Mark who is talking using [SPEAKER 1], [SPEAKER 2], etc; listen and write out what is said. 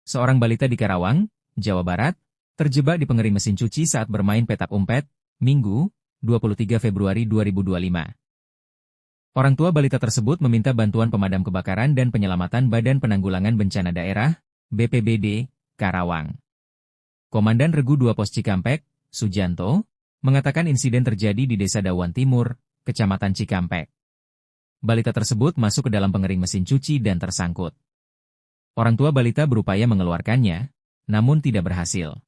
[SPEAKER 1] Seorang balita di Karawang, Jawa Barat, terjebak di pengering mesin cuci saat bermain petak umpet, Minggu, 23 Februari 2025. Orang tua balita tersebut meminta bantuan pemadam kebakaran dan penyelamatan Badan Penanggulangan Bencana Daerah, BPBD, Karawang. Komandan Regu 2 Pos Cikampek, Sujanto, mengatakan insiden terjadi di Desa Dawan Timur, Kecamatan Cikampek. Balita tersebut masuk ke dalam pengering mesin cuci dan tersangkut. Orang tua balita berupaya mengeluarkannya, namun tidak berhasil.